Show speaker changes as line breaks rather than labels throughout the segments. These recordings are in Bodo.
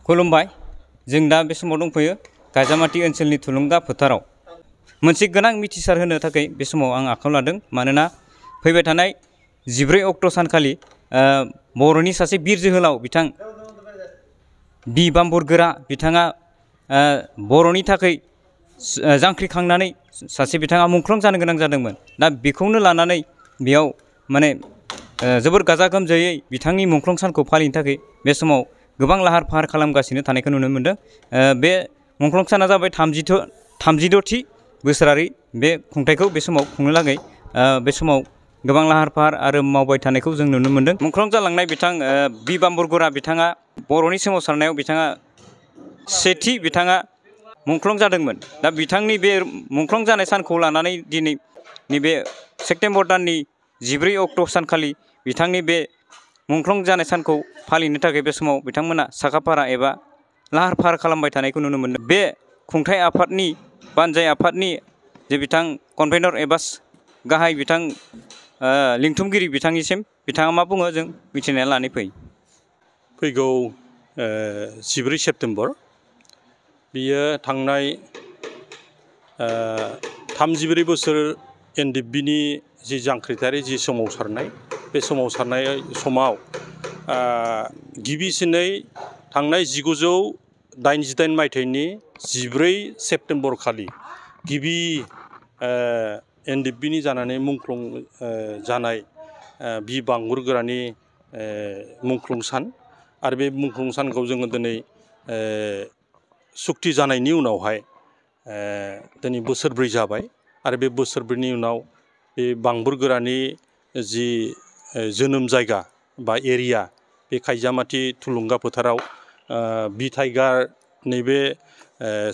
खुलुमबाय। जों दा बे समाव दंफैयो गाजामाटी ओनसोलनि थुलुंगा फोथाराव मोनसे गोनां मिथिसार होनो थाखाय बे समाव आं आखायाव लादों। मानोना फैबाय थानाय 14 अक्ट' सानखालि बर'नि सासे बिर जोहोलाव बिथां बि बाम्बरगोरा बिथाङा बर'नि थाखाय जांख्रिखांनानै सासे बिथाङा मुंख्लं जानो गोनां जादोंमोन। दा बेखौनो लानानै बेयाव माने जोबोर गाजा गोमजायै बिथांनि मुंख्लं सानखौ फालिनो थाखाय बे समाव गोबां लाहार फाहार खालामगासिनो थानायखौ नुनो मोनदों। बे मुंख्लं साना जाबाय 36थि बोसोरारि बे खुंथायखौ बे समाव खुंनो लागै बे समाव गोबां लाहार फाहार आरो मावबाय थानायखौ जों नुनो मोनदों। मुंख्लं जालांनाय बिथां बि बाम्बरगोरा बिथाङा बर'नि सोमावसारनायाव बिथाङा सेथि बिथाङा मुंख्लं जादोंमोन। दा बिथांनि बे मुंख्लं जानाय सानखौ लानानै दिनै नैबे सेप्तेम्बर दाननि 14 अक्ट' सानखालि बिथांनि बे मुंख्लं जानाय सानखौ फालिनो थाखाय बे समाव बिथांमोना साखाफारा एबा लाहार फाहार खालामबाय थानायखौ नुनो मोनदों। बे खुंथाय आफादनि बानजाय आफादनि जे बिथां कनभेनर एबा गाहाय बिथां लिंथुमगिरि बिथांनिसिम बिथाङा मा बुङो जों मिथिनानै लानानै
फैगौ 14 सेप्तेम्बर बियो थांनाय 34 बोसोर एनडिएफबिनि जि जांख्रिथायारि जि सोमावसारनाय बे सोमावसारनाय समाव गिबिसिनै थांनाय 1988 मायथाइनि 14 सेप्तेम्बर खालि गिबि एनडिएफबिनि जानानै मुंख्लं जानाय बि बांबरगोरानि मुंख्लं सान आरो बे मुंख्लं सानखौ जोङो दिनै सुक्ति जानायनि उनावहाय दिनै बोसोरब्रै जाबाय आरो बे बोसोरब्रैनि उनाव बे बांबरगोरानि जि जोनोम जायगा बा एरिया बे खायजामाटी थुलुंगा फोथाराव बि टाइगार नैबे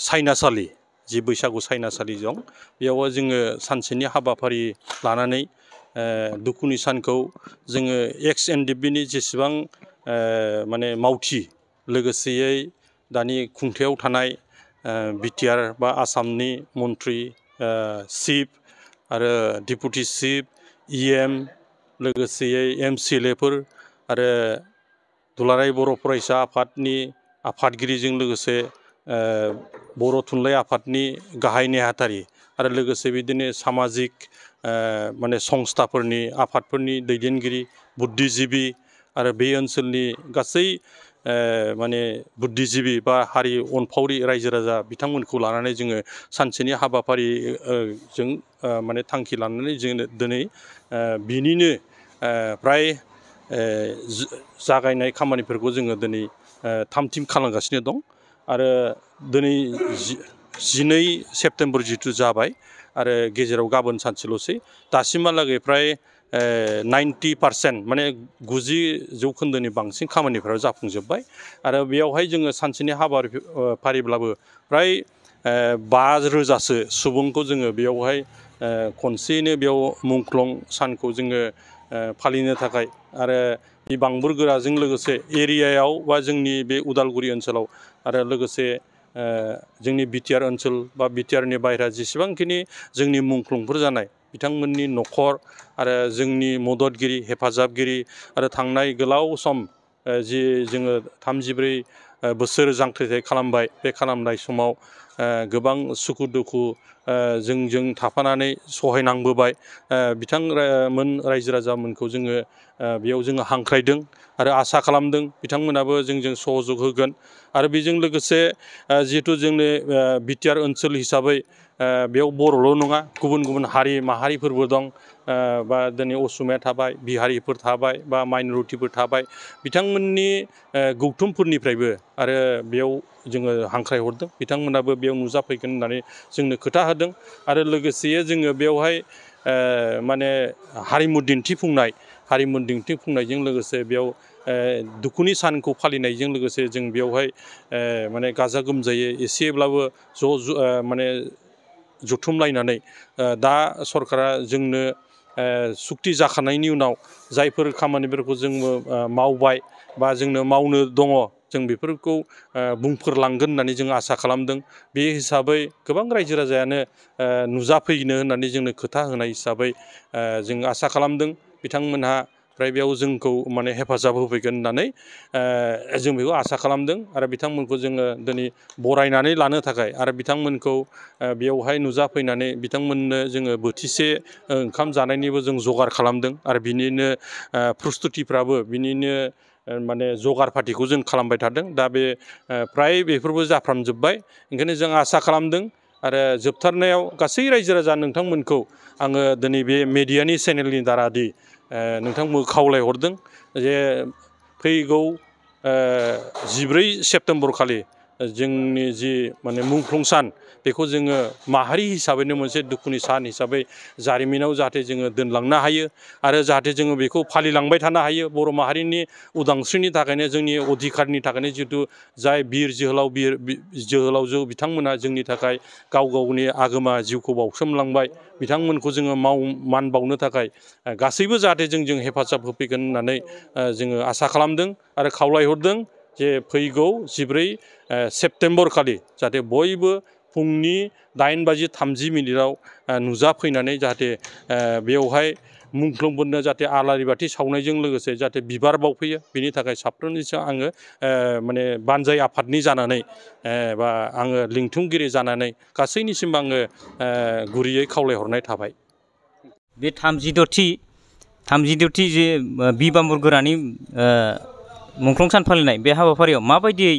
सायनासालि जि बैसागु सायनासालि दं बेयाव जोङो सानसेनि हाबाफारि लानानै दुखुनि सानखौ जोङो एक्स एनडिएफबिनि जेसेबां माने मावथि लोगोसेयै दानि खुंथायाव थानाय बिटिआर बा आसामनि मन्त्रि चिफ आरो डेपुटि चिफ इएम लोगोसेयै एमसिएलएफोर आरो दुलाराय बर' फरायसा आफादनि आफादगिरिजों लोगोसे बर' थुनलाइ आफादनि गाहाय नेहाथारि आरो लोगोसे बिदिनो सामाजिक माने संस्थाफोरनि आफादफोरनि दैदेनगिरि बुद्धिजिबि आरो बे ओनसोलनि गासै माने बुद्धिजिबि बा हारि अनफावरि रायजो राजा बिथांमोनखौ लानानै जोङो सानसेनि हाबाफारि जों माने थांखि लानानै जोङो दिनै बिनिनो फ्राय जागायनाय खामानिफोरखौ जोङो दिनै थाम-थिम खालामगासिनो दं आरो दिनै 12 सेप्तेम्बर जिथु जाबाय आरो गेजेराव गाबोन सानसेल'सै दासिमहालागै फ्राय 90% माने 90% बांसिन खामानिफोरा जाफुंजोब्बाय आरो बेयावहाय जोङो सानसेनि हाबाफारिब्लाबो फ्राय 5,000सो सुबुंखौ जोङो बेयावहाय खनसेयैनो बेयाव मुंख्लं सानखौ जोङो फालिनो थाखाय आरो बे बांबरगोराजों लोगोसे एरियायाव बा जोंनि बे उदालगुरि ओनसोलाव आरो लोगोसे जोंनि बिटिआर ओनसोल बा बिटिआरनि बाहेरा जेसेबांखिनि जोंनि मुंख्लंफोर जानाय बिथांमोननि न'खर आरो जोंनि मददगिरि हेफाजाबगिरि आरो थांनाय गोलाव सम जि जोङो 34 बोसोर जांख्रिथाय खालामबाय बे खालामनाय समाव गोबां सुखु दुखु जोंजों थाफानानै सहायनांबोबाय बिथांमोन रायजो राजामोनखौ जोङो बेयाव जोङो हांख्रायदों आरो आसा खालामदों बिथांमोनाबो जोंजों सहयोग होगोन आरो बेजों लोगोसे जिहेथु जोंनि बिटिआर ओनसोल हिसाबै बेयाव बर'ल' नङा गुबुन गुबुन हारि माहारिफोरबो दं बा दिनै असमिया थाबाय बिहारिफोर थाबाय बा माइन'रिटिफोर थाबाय बिथांमोननि गौथुमफोरनिफ्रायबो आरो बेयाव जोङो हांख्रायहरदों बिथांमोनाबो बेयाव नुजाफैगोन होननानै जोंनो खोथा होदों आरो लोगोसे जोङो बेयावहाय माने हारिमु दिन्थिफुंनायजों लोगोसे बेयाव दुखुनि सानखौ फालिनायजों लोगोसे जों बेयावहाय माने गाजा गोमजायै एसेब्लाबो माने जथुमलायनानै दा सरकारा जोंनो सुक्ति जाखानायनि उनाव जायफोर खामानिफोरखौ जोङो मावबाय बा जोंनो मावनो दङ जों बेफोरखौ बुंफोरलांगोन होननानै जों आसा खालामदों बे हिसाबै गोबां रायजो राजायानो नुजाफैनो होननानै जोंनो खोथा होनाय हिसाबै जों आसा खालामदों बिथांमोनहा ओमफ्राय बेयाव जोंखौ माने हेफाजाब होफैगोन होननानै जों बेखौ आसा खालामदों आरो बिथांमोनखौ जोङो दिनै बरायनानै लानो थाखाय आरो बिथांमोनखौ बेयावहाय नुजाफैनानै बिथांमोननो जोङो बोथिसे ओंखाम जानायनिबो जों जगार खालामदों आरो बिनिनो प्रस्तुतिफ्राबो बिनिनो माने जगार पातिखौ जों खालामबाय थादों दा बे फ्राय बेफोरबो जाफ्रामजोब्बाय ओंखायनो जों आसा खालामदों आरो जोबथारनायाव गासै रायजो राजा नोंथांमोनखौ आङो दिनै बे मेडियानि चेनेलनि दारादि नोंथांमोनखौ खावलायहरदों जे फैगौ 14 सेप्तेम्बर खालि जोंनि जि माने मुंख्लं सान बेखौ जोङो माहारि हिसाबैनो मोनसे दुखुनि सान हिसाबै जारिमिनाव जाहाथे जोङो दोनलांनो हायो आरो जाहाथे जोङो बेखौ फालिलांबाय थानो हायो बर' माहारिनि उदांस्रिनि थाखायनो जोंनि अधिकारनि थाखायनो जिहेतु जाय बिर जोहोलावजो बिथांमोना जोंनि थाखाय गाव गावनि आगोमा जिउखौ बाउसोमलांबाय बिथांमोनखौ जोङो मान बावनो थाखाय गासैबो जाहाथे जोंजों हेफाजाब होफैगोन होननानै जोङो आसा खालामदों आरो खावलायहरदों जे फैगौ 14 सेप्तेम्बर खालि जाहाथे बयबो फुंनि 8:30 नुजाफैनानै जाहाथे बेवहाय मुंख्लंफोरनो जाहाथे आलारि बाथि सावनायजों लोगोसे जाहाथे बिबार बावफैयो बेनि थाखाय साफ्रोमनिसिम आङो माने बानजाय आफादनि जानानै बा आङो लिंथुमगिरि जानानै गासैनिसिमबो आङो गुरैयै खावलायहरनाय थाबाय।
बे 36थि जे बि बाम्बुरगोरानि मुंख्लं सान फालिनाय बे हाबाफारियाव माबायदियै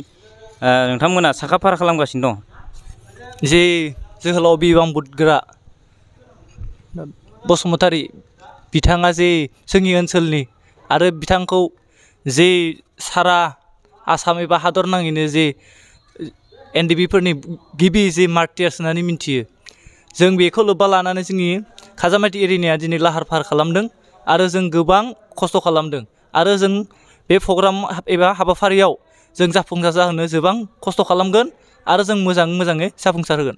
नोंथांमोना साखाफारा खालामगासिनो दं?
जे जोहोलाव बि बाम्बुरगोरा बसुमतारी बिथाङा जे जोंनि ओनसोलनि आरो बिथांखौ जे सारा आसाम एबा हादर नाङैनो जे NDB-फोरनि गिबि जे मार्टियार्स होननानै मिन्थियो जों बेखौ लोब्बा लानानै जोंनि खाजामाटि एरियाया दिनै लाहार फाहार खालामदों आरो जों गोबां खस्थ' खालामदों आरो जों बे प्रग्राम एबा हाबाफारियाव जों जाफुंसार जाहोनो गोबां खस्थ' खालामगोन आरो जों मोजाङै जाफुंसार होगोन।